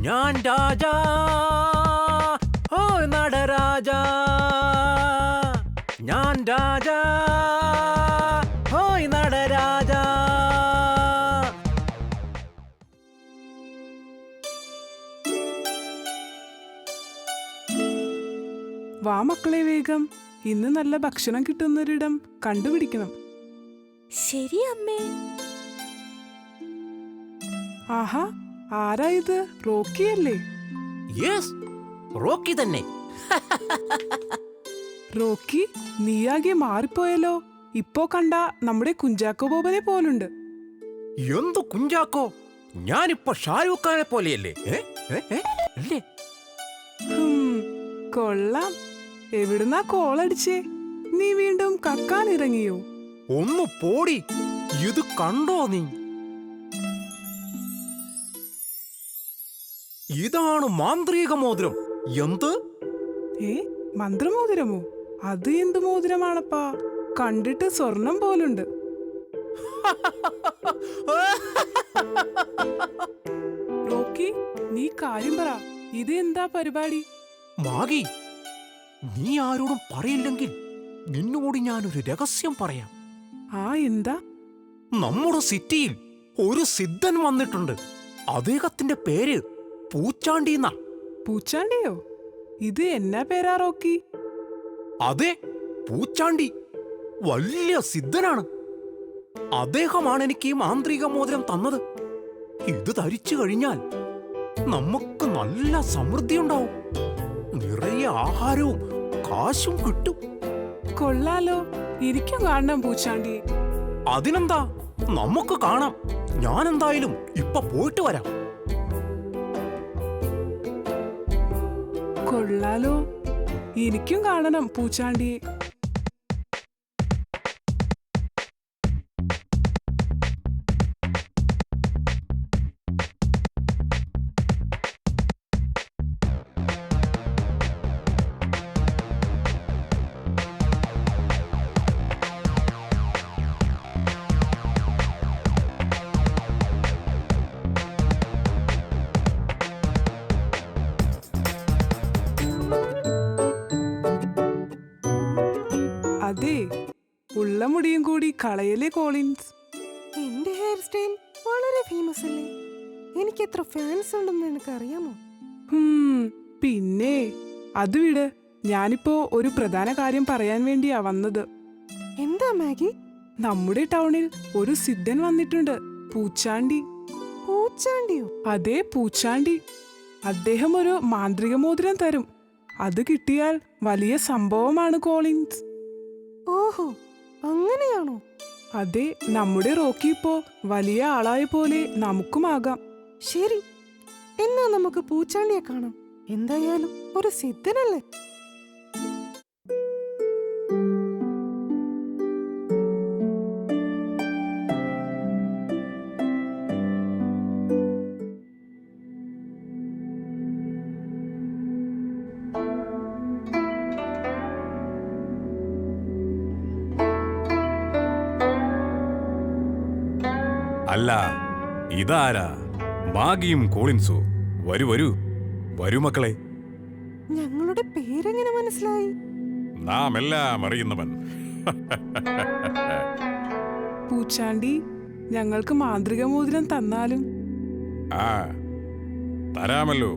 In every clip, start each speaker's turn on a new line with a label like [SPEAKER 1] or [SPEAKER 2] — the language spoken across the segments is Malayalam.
[SPEAKER 1] ഞാൻ രാജാ, ഓ നടരാജാ, ഞാൻ രാജാ, ഓയ് നടരാജാ.
[SPEAKER 2] വാ മക്കളെ, വേഗം ഇന്ന് നല്ല ഭക്ഷണം കിട്ടുന്നൊരിടം കണ്ടുപിടിക്കണം.
[SPEAKER 3] ശരി അമ്മേ.
[SPEAKER 2] ആഹാ, ആരാ ഇത്? റോക്കിയല്ലേ?
[SPEAKER 1] യെസ്, റോക്കി തന്നെ.
[SPEAKER 2] റോക്കി, നീയാകെ മാറിപ്പോയല്ലോ. ഇപ്പോ കണ്ട നമ്മുടെ കുഞ്ചാക്കോ ബോബനെ പോലുണ്ട്.
[SPEAKER 1] എന്തു കുഞ്ചാക്കോ? ഞാനിപ്പോ ഷാരൂഖ് ഖാനെ പോലെയല്ലേ? അല്ലേ?
[SPEAKER 2] കൊള്ളാം. എവിടുന്നാ കോളടിച്ചേ? നീ വീണ്ടും കക്കാൻ ഇറങ്ങിയോ?
[SPEAKER 1] ഒന്ന് പോടി. ഇത് കണ്ടോ നീ? ഇതാണ് മാന്ത്രിക മോതിരം. എന്ത്?
[SPEAKER 2] മന്ത്രമോതിരമോ? അത് എന്ത് മോതിരമാണപ്പാ? കണ്ടിട്ട് സ്വർണം പോലുണ്ട്. റോക്കി, നീ കാര്യം പറ. ഇത് എന്താ പരിപാടി?
[SPEAKER 1] മാഗി, നീ ആരോടും പറയില്ലെങ്കിൽ നിന്നോട് ഞാനൊരു രഹസ്യം പറയാം.
[SPEAKER 2] എന്താ?
[SPEAKER 1] നമ്മുടെ സിറ്റിയിൽ ഒരു സിദ്ധൻ വന്നിട്ടുണ്ട്. അദ്ദേഹത്തിന്റെ പേര് പൂച്ചാണ്ടിന്നാ.
[SPEAKER 2] പൂച്ചാണ്ടിയോ? ഇത് എന്നാ പേരാ റോക്കി?
[SPEAKER 1] അതെ, പൂച്ചാണ്ടി വലിയ സിദ്ധനാണ്. അദ്ദേഹമാണ് എനിക്ക് ഈ മാന്ത്രിക മോതിരം തന്നത്. ഇത് ധരിച്ചു കഴിഞ്ഞാൽ നമുക്ക് നല്ല സമൃദ്ധി ഉണ്ടാവും. നിറയെ ആഹാരവും കാശും കിട്ടും.
[SPEAKER 2] കൊള്ളാലോ, എനിക്കും കാണണം പൂച്ചാണ്ടി.
[SPEAKER 1] അതിനെന്താ, നമുക്ക് കാണാം. ഞാൻ എന്തായാലും ഇപ്പൊ പോയിട്ട് വരാം.
[SPEAKER 2] കൊള്ളാലോ, എനിക്കും കാണണം പൂച്ചാണ്ടിയെ. അതെ, ഉള്ള മുടിയും കൂടി കളയലേ കോളിൻസ്.
[SPEAKER 4] എന്റെ ഹെയർ സ്റ്റൈൽ വളരെ ഫേമസ് അല്ലേ? എനിക്ക് എത്ര ഫാൻസ് ഉണ്ടെന്ന് എനിക്ക് അറിയാമോ?
[SPEAKER 2] പിന്നെ അത് വിട്. ഞാനിപ്പോ ഒരു പ്രധാന കാര്യം പറയാൻ വേണ്ടിയാ വന്നത്.
[SPEAKER 4] എന്താ മാഗി?
[SPEAKER 2] നമ്മുടെ ടൗണിൽ ഒരു സിദ്ധൻ വന്നിട്ടുണ്ട്, പൂച്ചാണ്ടി.
[SPEAKER 4] പൂച്ചാണ്ടിയോ?
[SPEAKER 2] അതെ, പൂച്ചാണ്ടി. അദ്ദേഹം ഒരു മാന്ത്രിക മോതിരം തരും. അത് കിട്ടിയാൽ വലിയ സംഭവമാണ് കോളിൻസ്.
[SPEAKER 4] ഓഹോ, അങ്ങനെയാണോ?
[SPEAKER 2] അതെ, നമ്മുടെ റോക്കി ഇപ്പോ വലിയ ആളായ പോലെ നമുക്കുമാകാം.
[SPEAKER 4] ശരി, എന്നാ നമുക്ക് പൂച്ചാണ്ടിയെ കാണാം. എന്തായാലും ഒരു സിദ്ധനല്ലേ?
[SPEAKER 5] അല്ല, ഇതാരാ? മാഗിയും കോളിൻസോ? വരൂ വരൂ വരൂ മക്കളെ.
[SPEAKER 4] ഞങ്ങളുടെ പേരെങ്ങനെ മനസ്സിലായി?
[SPEAKER 5] നാം എല്ലാം അറിയുന്നവൻ.
[SPEAKER 2] പൂച്ചാണ്ടി, ഞങ്ങൾക്ക് മാന്ത്രിക മോതിരം തന്നാലും?
[SPEAKER 5] തരാമല്ലോ.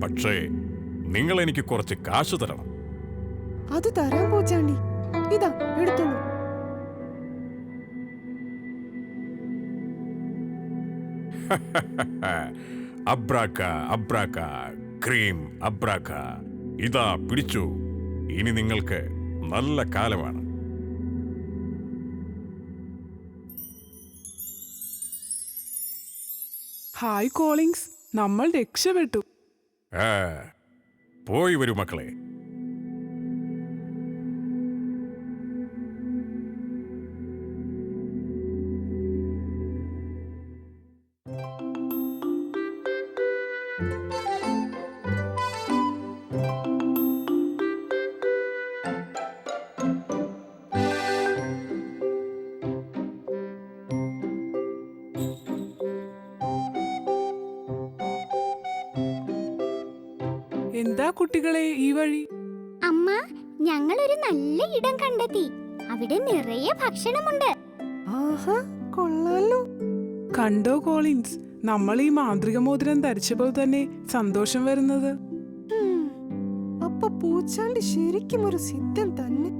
[SPEAKER 5] പക്ഷേ നിങ്ങൾ എനിക്ക് കുറച്ച് കാശ് തരണം.
[SPEAKER 4] അത് തരാം പൂച്ചാണ്ടി. ഇതാ, എടുത്തോളൂ.
[SPEAKER 5] അബ്രാക്ക അബ്രാക്ക ക്രീം അബ്രാക്ക. ഇതാ പിടിച്ചു. ഇനി നിങ്ങൾക്ക് നല്ല കാലമാണ്.
[SPEAKER 2] ഹായ് കോളിങ്സ്, നമ്മൾ രക്ഷപ്പെട്ടു.
[SPEAKER 5] പോയി വരൂ മക്കളെ.
[SPEAKER 2] എന്താ കുട്ടികളെ ഈ വഴി?
[SPEAKER 6] അമ്മ, ഞങ്ങളൊരു നല്ല ഇടം കണ്ടെത്തി. അവിടെ നിറയെ ഭക്ഷണമുണ്ട്.
[SPEAKER 4] ആഹാ, കൊള്ളാലോ.
[SPEAKER 2] കണ്ടോ കോളിൻസ്, നമ്മൾ ഈ മാന്ത്രിക മോതിരം ധരിച്ചപ്പോൾ തന്നെ സന്തോഷം വരുന്നത്.
[SPEAKER 4] അപ്പൊ പൂച്ചാണ്ടി ശരിക്കും ഒരു സിദ്ധൻ തന്നെ.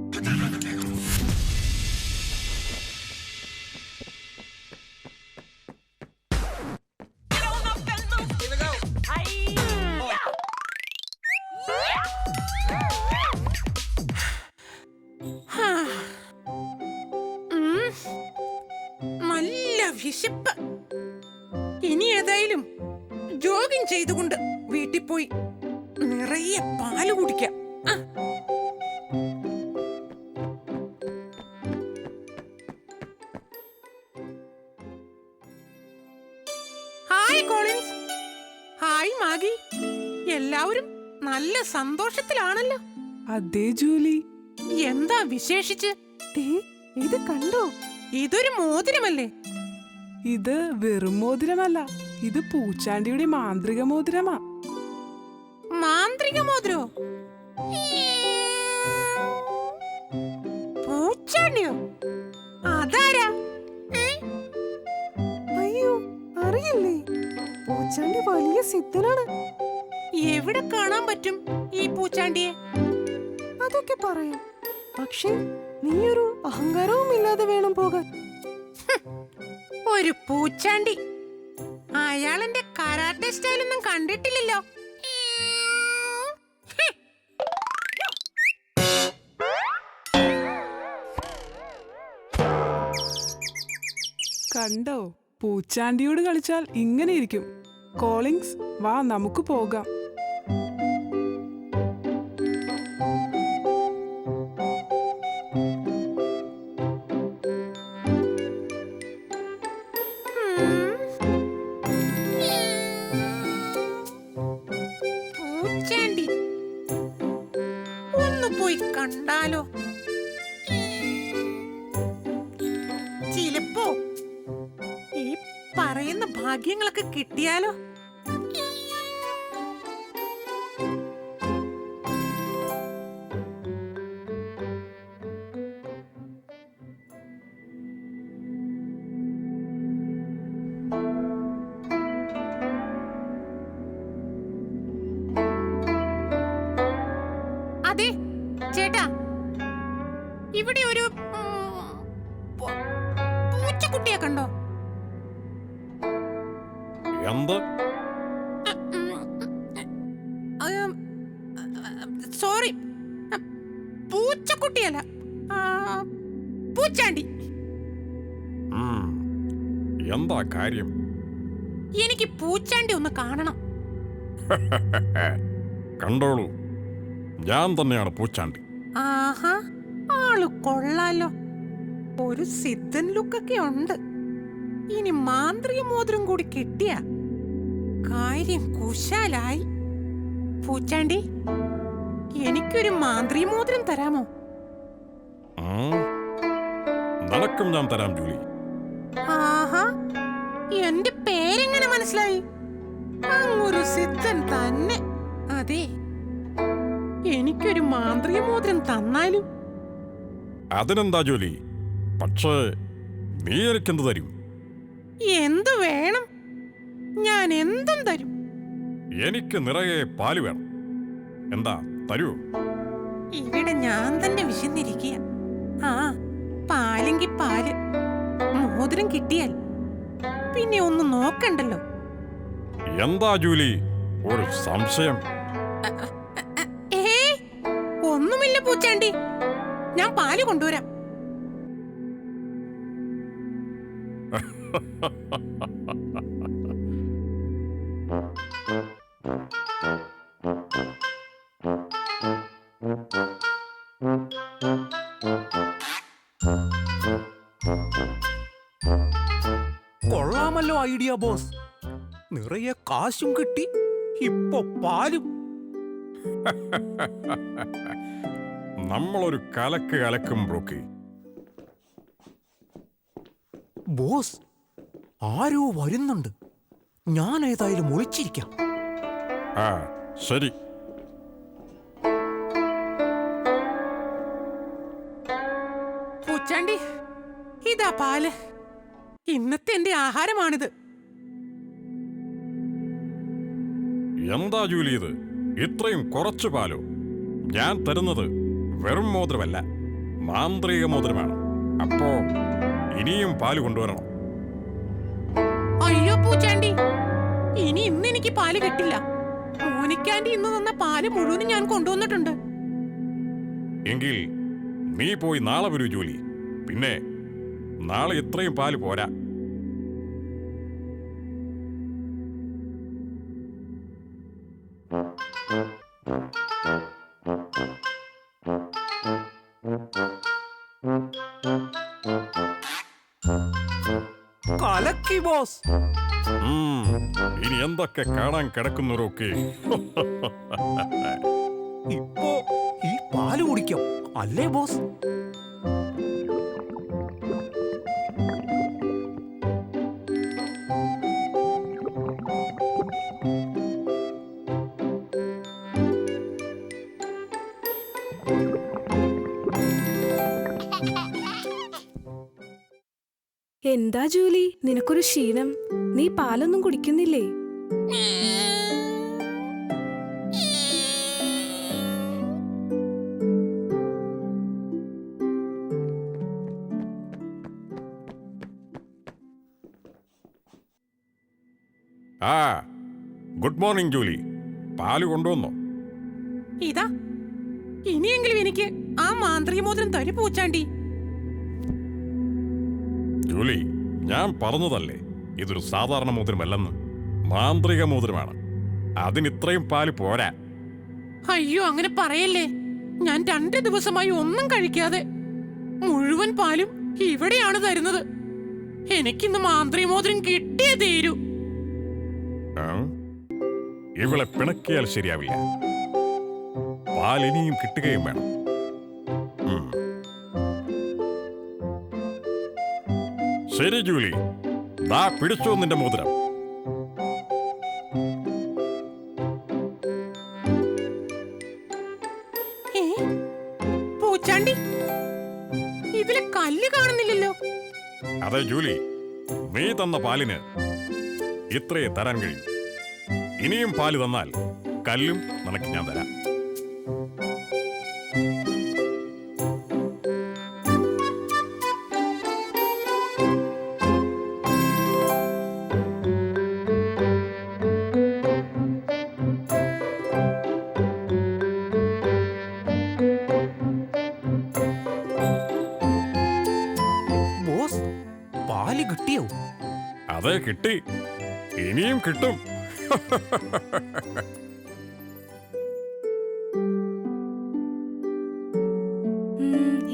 [SPEAKER 7] നല്ല വിശപ്പ്. ഇനി ഏതായാലും ജോഗിങ് ചെയ്തുകൊണ്ട് വീട്ടിൽ പോയി നിറയെ പാല് കുടിക്കാം. Hi Collins, hi Maggi. എല്ലാവരും നല്ല സന്തോഷത്തിലാണല്ലോ.
[SPEAKER 2] അതേ ജൂലി.
[SPEAKER 7] എന്താ വിശേഷിച്ച്?
[SPEAKER 4] ദേ, ഇത് കണ്ടോ?
[SPEAKER 7] ഇതൊരു മോതിരമല്ലേ?
[SPEAKER 2] ഇത് വെറും മോതിരമല്ല, ഇത് പൂച്ചാണ്ടിയുടെ മാന്ത്രിക മോതിരമാ.
[SPEAKER 7] മാന്ത്രിക മോതിരോ? പൂച്ചാണ്ടിയോ? അതാരാ?
[SPEAKER 4] അയ്യോ, അറിയില്ലേ? പൂച്ചാണ്ടി വലിയ സിദ്ധനാണ്.
[SPEAKER 7] എവിടെ കാണാൻ പറ്റും ഈ പൂച്ചാണ്ടിയെ?
[SPEAKER 4] അതൊക്കെ പറയാം, പക്ഷേ നീയൊരു അഹങ്കാരവും ഇല്ലാതെ വേണം പോകാൻ.
[SPEAKER 7] ഒരു പൂച്ചാണ്ടി. അയാളെന്റെ കരാട്ടെ സ്റ്റൈലൊന്നും കണ്ടിട്ടില്ലല്ലോ.
[SPEAKER 2] കണ്ടോ, പൂച്ചാണ്ടിയോട് കളിച്ചാൽ ഇങ്ങനെ ഇരിക്കും. കോളിങ്സ്, വാ നമുക്ക് പോകാം.
[SPEAKER 7] പൂച്ചാണ്ടി ഒന്ന് പോയി കണ്ടാലോ? ചിലപ്പോ ഈ പറയുന്ന ഭാഗ്യങ്ങളൊക്കെ കിട്ടിയാലോ? അതെ ചേട്ടാ, ഇവിടെ ഒരു പൂച്ചക്കുട്ടിയെ കണ്ടോ?
[SPEAKER 5] എന്ത്?
[SPEAKER 7] സോറി, പൂച്ചക്കുട്ടിയല്ല, പൂച്ചാണ്ടി.
[SPEAKER 5] എന്താ കാര്യം?
[SPEAKER 7] എനിക്ക് പൂച്ചാണ്ടി ഒന്ന് കാണണം.
[SPEAKER 5] കണ്ടോളൂ, ഞാൻ തന്നെയാണ് പൂച്ചാണ്ടി.
[SPEAKER 7] ആഹാ, ആള് കൊള്ളാലോ. ഒരു സിദ്ധൻ ലുക്കൊക്കെ ഉണ്ട്. ഇനി മാന്ത്രിക മോതിരം കൂടി കിട്ടിയ കാര്യം കുശാലായി. പൂച്ചാണ്ടി, എനിക്കൊരു മാന്ത്രിക മോതിരം തരാമോ?
[SPEAKER 5] നടക്കും ഞാൻ തരാം ജൂലി.
[SPEAKER 7] ആഹാ, എന്റെ പേരെങ്ങനെ മനസ്സിലായി? അങ്ങൊരു സിദ്ധൻ തന്നെ. അതെ, എനിക്കൊരു മാന്ത്രിക മോതിരം തന്നാലും.
[SPEAKER 5] അതിനെന്താ ജൂലി, പക്ഷേ നീ എനിക്കെന്ത് തരും?
[SPEAKER 7] എന്ത് വേണം? ഞാൻ എന്തും തരും.
[SPEAKER 5] എനിക്ക് നിറയെ പാല് വേണം. എന്താ, തരൂ?
[SPEAKER 7] ഇവിടെ ഞാൻ തന്നെ വിശന്നിരിക്കുക. ആ, പാലെങ്കി പാല്. മോതിരം കിട്ടിയാൽ പിന്നെ ഒന്നും നോക്കണ്ടല്ലോ.
[SPEAKER 5] എന്താ ജൂലി, ഒരു സംശയം?
[SPEAKER 7] ഒന്നുമില്ല പൂച്ചാണ്ടി, ഞാൻ പാല് കൊണ്ടുവരാം.
[SPEAKER 1] കൊള്ളാമല്ലോ ഐഡിയ ബോസ്. നിറയെ കാശും കിട്ടി, ഇപ്പൊ പാലും.
[SPEAKER 5] നമ്മളൊരു കലക്ക് കലക്കും ബ്രോക്കി.
[SPEAKER 1] ബോസ്, ആരോ വരുന്നുണ്ട്. ഞാൻ ഏതായാലും ഒളിച്ചിരിക്കാം.
[SPEAKER 5] ആ ശരി,
[SPEAKER 7] പൂച്ചാണ്ടി, ഇതാ പാല്. ഇന്നത്തെ എന്റെ ആഹാരമാണിത്.
[SPEAKER 5] എന്താ ജൂലി ഇത്? ഇത്രയും കുറച്ചു പാലോ? ഞാൻ തരുന്നത് വെറും മോതിരമല്ല, മാന്ത്രിക മോതിരമാണ്. അപ്പോ ഇനിയും പാല് കൊണ്ടുവരണം.
[SPEAKER 7] അയ്യോ പൂച്ചാണ്ടി, ഇന്ന് എനിക്ക് പാല് കിട്ടില്ല. മോനിക്കാണ്ടി ഇന്ന് തന്ന പാല് മുഴുവനും ഞാൻ കൊണ്ടുവന്നിട്ടുണ്ട്.
[SPEAKER 5] എങ്കിൽ നീ പോയി നാളെ വരൂ ജൂലി. പിന്നെ നാളെ ഇത്രയും പാല് പോരാ.
[SPEAKER 1] കലക്കി ബോസ്.
[SPEAKER 5] ഇനി എന്തൊക്കെ കാണാൻ കിടക്കുന്നവരൊക്കെ.
[SPEAKER 1] ഇപ്പോ ഈ പാല് കുടിക്കാം അല്ലേ ബോസ്?
[SPEAKER 4] എന്താ ജൂലി, നിനക്കൊരു ക്ഷീണം? നീ പാലൊന്നും കുടിക്കുന്നില്ലേ?
[SPEAKER 5] ആ, ഗുഡ് മോർണിംഗ് ജൂലി. പാല് കൊണ്ടുവന്നോ?
[SPEAKER 7] ഇതാ, ഇനിയെങ്കിലും എനിക്ക് ആ മാന്ത്രിക മോതിരം തരു പൂച്ചാണ്ടി.
[SPEAKER 5] ജൂലി, ഞാൻ പറഞ്ഞതല്ലേ ഇതൊരു സാധാരണ മോതിരമല്ലെന്ന്. മാന്ത്രിക മോതിരമാണ്. അതിനിത്രയും പാല് പോരാ.
[SPEAKER 7] അയ്യോ, അങ്ങനെ പറയല്ലേ. ഞാൻ 2 ദിവസമായി ഒന്നും കഴിക്കാതെ മുഴുവൻ പാലും ഇവിടെയാണ് തരുന്നത്. എനിക്കിന്ന് മാന്ത്രിക മോതിരം കിട്ടിയേ തീരൂ.
[SPEAKER 5] ഇവളെ പിണക്കിയാൽ ശരിയാവില്ല. പാൽ ഇനിയും കിട്ടുകയും വേണം. ശരി ജൂലി, ദാ പിടിച്ചോ നിന്റെ മോതിരം.
[SPEAKER 7] പൂച്ചാണ്ടി, ഇതിലെ കല്ല് കാണുന്നില്ലല്ലോ.
[SPEAKER 5] അതെ ജൂലി, നീ തന്ന പാലിന് ഇത്രയേ തരാൻ കഴിയും. ഇനിയും പാല് തന്നാൽ കല്ലും നിനക്ക് ഞാൻ തരാം.
[SPEAKER 1] ബോസ്, പാല് കിട്ടിയോ?
[SPEAKER 5] അതെ, കിട്ടി. ഇനിയും കിട്ടും.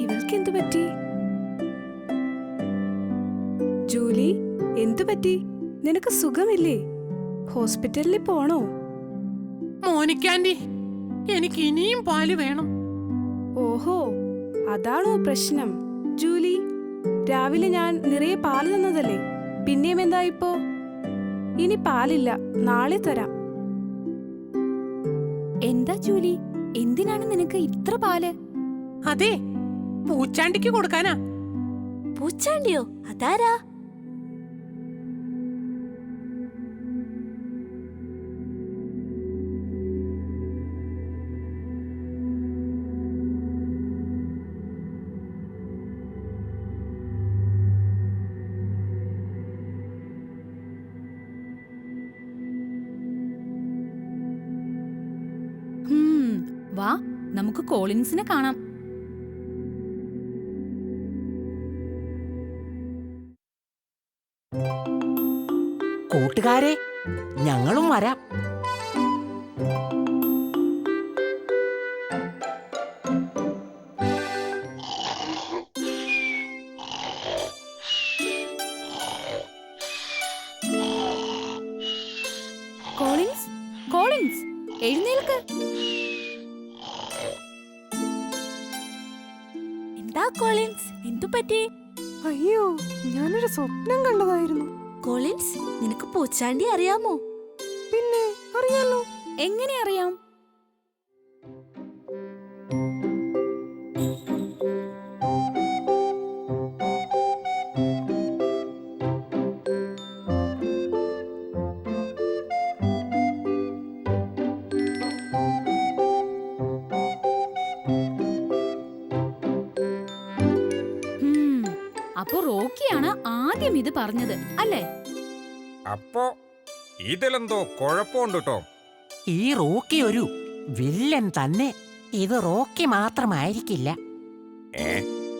[SPEAKER 4] ഇവൾക്ക് എന്തു പറ്റി? ജൂലി, എന്തു പറ്റി? നിനക്ക് സുഖമില്ലേ? ഹോസ്പിറ്റലിൽ പോണോ?
[SPEAKER 7] മോനിക്കാണ്ടി, എനിക്ക് ഇനിയും പാല് വേണം.
[SPEAKER 4] ഓഹോ, അതാണോ പ്രശ്നം? ജൂലി, രാവിലെ ഞാൻ നിറയെ പാല് തന്നതല്ലേ, പിന്നെയും എന്താ ഇപ്പോ? ഇനി പാലില്ല, നാളെ തരാം.
[SPEAKER 3] എന്താ ജൂലി, എന്തിനാണ് നിനക്ക് ഇത്ര പാല്?
[SPEAKER 7] അതെ, പൂച്ചാണ്ടിക്ക് കൊടുക്കാനാ.
[SPEAKER 3] പൂച്ചാണ്ടിയോ? അതാരാ?
[SPEAKER 8] വാ, നമുക്ക് കോളിൻസിനെ കാണാം.
[SPEAKER 9] കൂട്ടുകാരെ, ഞങ്ങളും വരാം.
[SPEAKER 8] കോളിൻസ്, കോളിൻസ്, എഴുന്നേൽക്ക്.
[SPEAKER 3] എന്താ കോളിൻസ്, എന്തു പറ്റി?
[SPEAKER 4] അയ്യോ, ഞാനൊരു സ്വപ്നം കണ്ടതായിരുന്നു.
[SPEAKER 3] കോളിൻസ്, നിനക്ക് പൂച്ചാണ്ടി അറിയാമോ?
[SPEAKER 4] പിന്നെ അറിയാലോ.
[SPEAKER 8] എങ്ങനെ അറിയാം? ആദ്യം ഇത് പറഞ്ഞത് അല്ലേ?
[SPEAKER 5] അപ്പോ ഇതിലെന്തോ കുഴപ്പമുണ്ട് ടോം.
[SPEAKER 9] ഈ റോക്കി ഒരു വില്ലൻ തന്നെ. ഇത് റോക്കി മാത്രമായിരിക്കില്ല.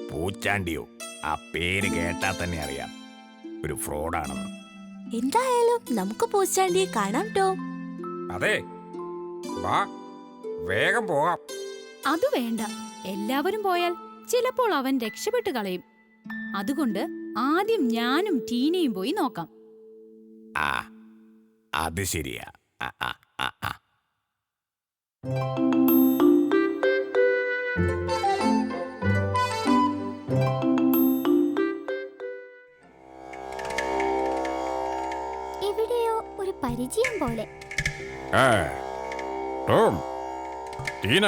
[SPEAKER 5] പൂച്ചാണ്ടിയോ? ആ പേര് കേട്ടാ തന്നെ അറിയാം ഒരു ഫ്രോഡാണെന്ന്.
[SPEAKER 8] എന്തായാലും നമുക്ക് പൂച്ചാണ്ടിയെ കാണാം ടോം.
[SPEAKER 5] അതെ, വാ വേഗം പോകാം.
[SPEAKER 8] അത് വേണ്ട. എല്ലാവരും പോയാൽ ചിലപ്പോൾ അവൻ രക്ഷപ്പെട്ടു കളയും. അതുകൊണ്ട് ആദ്യം ഞാനും ടീനയും പോയി നോക്കാം.
[SPEAKER 5] ആ അത് ശരിയാ.
[SPEAKER 6] എവിടെയോ ഒരു പരിചയം പോലെ.
[SPEAKER 5] ടോം, ടീന,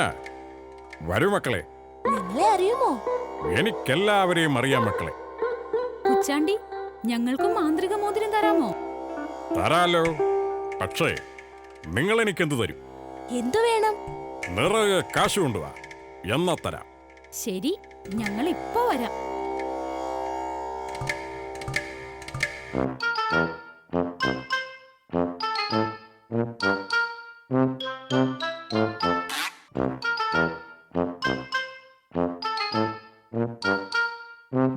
[SPEAKER 5] വരൂ മക്കളെ.
[SPEAKER 8] നിങ്ങളെ അറിയുമോ?
[SPEAKER 5] എനിക്കെല്ലാവരെയും അറിയാം മക്കളെ.
[SPEAKER 8] പൂച്ചാണ്ടി, ഞങ്ങൾക്കും മാന്ത്രിക മോതിരം തരാമോ?
[SPEAKER 5] തരാലോ. പക്ഷേ നിങ്ങൾ എനിക്കെന്ത് തരും?
[SPEAKER 8] എന്തു വേണം?
[SPEAKER 5] നിറയെ കാശ് കൊണ്ടുവാ, എന്നാ തരാം.
[SPEAKER 8] ശരി, ഞങ്ങൾ ഇപ്പോ വരാം.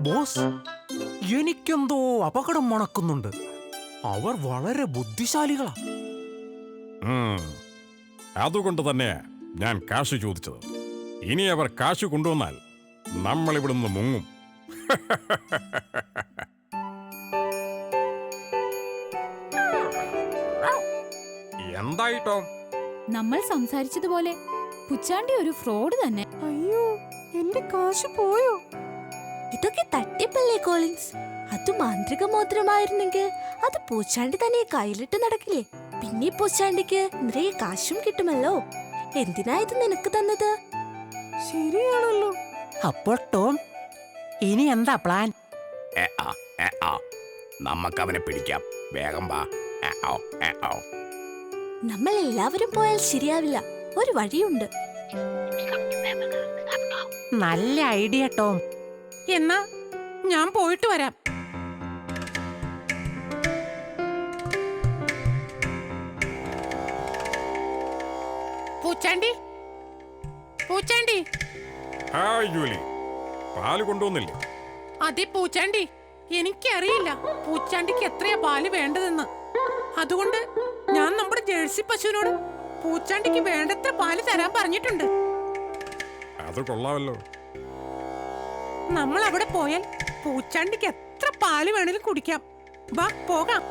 [SPEAKER 1] ബോസ്, എനിക്കെന്തോ അപകടം മണക്കുന്നുണ്ട്. അവർ വളരെ ബുദ്ധിശാലികളാ.
[SPEAKER 5] അതുകൊണ്ട് തന്നെയാ ഞാൻ കാശ് ചോദിച്ചത്. ഇനി അവർ കാശ് കൊണ്ടുവന്നാൽ നമ്മൾ ഇവിടുന്ന് മുങ്ങും. എന്തായിട്ടോ?
[SPEAKER 8] നമ്മൾ സംസാരിച്ചതുപോലെ പുച്ചാണ്ടി ഒരു ഫ്രോഡ് തന്നെ.
[SPEAKER 4] അയ്യോ, എന്റെ കാശ് പോയോ?
[SPEAKER 10] ഇതൊക്കെ തട്ടിപ്പല്ലേ കോളിൻസ്? അത് മാന്ത്രിക മോതിരമായിരുന്നെങ്കിൽ അത് പൂച്ചാണ്ടി തന്നെ കയ്യിലിട്ട് നടക്കില്ലേ? പിന്നെ പൂച്ചാണ്ടിക്ക് നിറയെ കാശും കിട്ടുമല്ലോ. എന്തിനാ ഇത് നിനക്ക് തന്നത്?
[SPEAKER 4] ശരിയാണല്ലോ.
[SPEAKER 9] അപ്പോൾ ടോം, ഇനി എന്താ പ്ലാൻ?
[SPEAKER 5] നമുക്കവനെ പിടിക്കാം. വേഗം വാ.
[SPEAKER 10] നമ്മൾ എല്ലാവരും പോയാൽ ശരിയാവില്ല. ഒരു വഴിയുണ്ട്.
[SPEAKER 9] നല്ല ഐഡിയ ടോം.
[SPEAKER 7] എന്നാ ഞാൻ പോയിട്ട് വരാം. പൂച്ചാണ്ടി, പൂച്ചാണ്ടി.
[SPEAKER 5] ഹായ് ജൂലി, പാല് കൊണ്ടുവന്നില്ലേ?
[SPEAKER 7] അതെ പൂച്ചാണ്ടി, എനിക്കറിയില്ല പൂച്ചാണ്ടിക്ക് എത്രയാ പാല് വേണ്ടതെന്ന്. അതുകൊണ്ട് ഞാൻ നമ്മുടെ ജേഴ്സി പശുവിനോട് പൂച്ചാണ്ടിക്ക് വേണ്ടത്ര പാല് തരാൻ പറഞ്ഞിട്ടുണ്ട്.
[SPEAKER 5] അത് കൊള്ളാമല്ലോ.
[SPEAKER 7] നമ്മൾ അവിടെ പോയാൽ പൂച്ചാണ്ടിക്ക് എത്ര പാല് വേണേലും കുടിക്കാം. വാ പോകാം.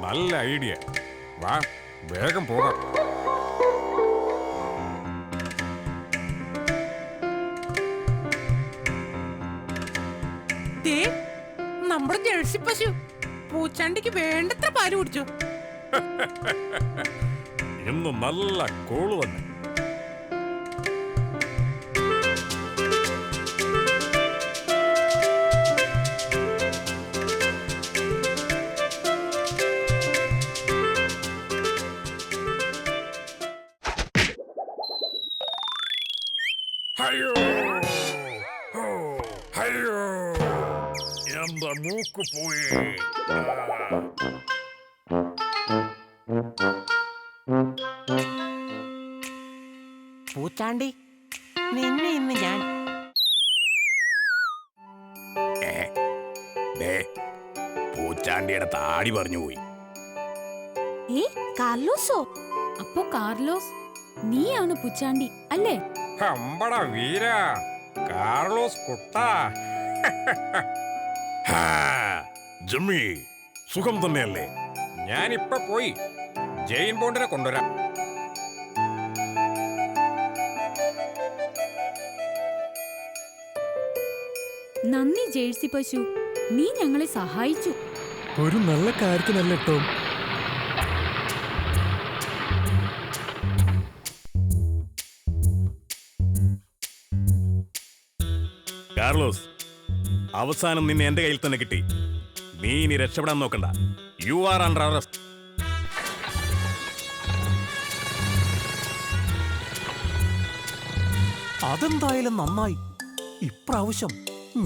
[SPEAKER 5] നല്ല ഐഡിയ. വാ വേഗം പോകാം.
[SPEAKER 7] ദേ, നമ്മുടെ ജേഴ്സി പശു പൂച്ചാണ്ടിക്ക് വേണ്ടത്ര പാല് കുടിച്ചു.
[SPEAKER 5] ഇന്ന് നല്ല കോള് തന്നെ. അയ്യോ, അയ്യോ, എന്താ മൂക്ക് പോയി.
[SPEAKER 9] പൂച്ചാണ്ടി, നിന്നെ ഇന്ന് ഞാൻ
[SPEAKER 5] പൂച്ചാണ്ടിയുടെ താടി പറഞ്ഞു പോയി.
[SPEAKER 10] ഏ, കാർലോസോ?
[SPEAKER 8] അപ്പോ കാർലോസ്, നീയാണ് പുച്ചാണ്ടി അല്ലേ?
[SPEAKER 5] അമ്പട വീര, കാർലോസ് കുട്ട. ജമ്മി, സുഖം തന്നെയല്ലേ? ഞാനിപ്പോ പോയി ജെയിൻ ബോണ്ടിനെ കൊണ്ടുവരാം.
[SPEAKER 8] നന്ദി ജേഴ്സി പശു, നീ ഞങ്ങളെ സഹായിച്ചു.
[SPEAKER 1] ഒരു നല്ല കാര്യത്തിനല്ലേ ടോം?
[SPEAKER 5] കാർലോസ്, അവസാനം നിന്നെ എന്റെ കയ്യിൽ തന്നെ കിട്ടി. നീ ഇനി രക്ഷപ്പെടാൻ നോക്കണ്ട. You are under arrest.
[SPEAKER 1] അതെന്തായാലും നന്നായി. ഇപ്രാവശ്യം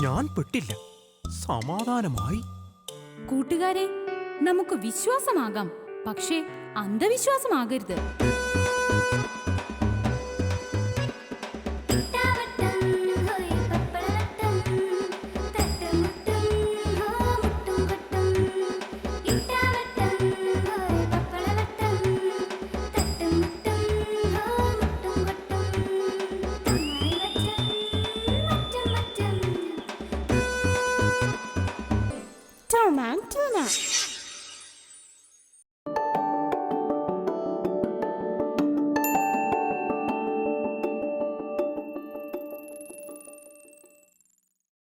[SPEAKER 1] ഞാൻ പെട്ടില്ല. സമാധാനമായി.
[SPEAKER 8] കൂട്ടുകാരെ, നമുക്ക് വിശ്വാസമാകാം, പക്ഷേ അന്ധവിശ്വാസമാകരുത്.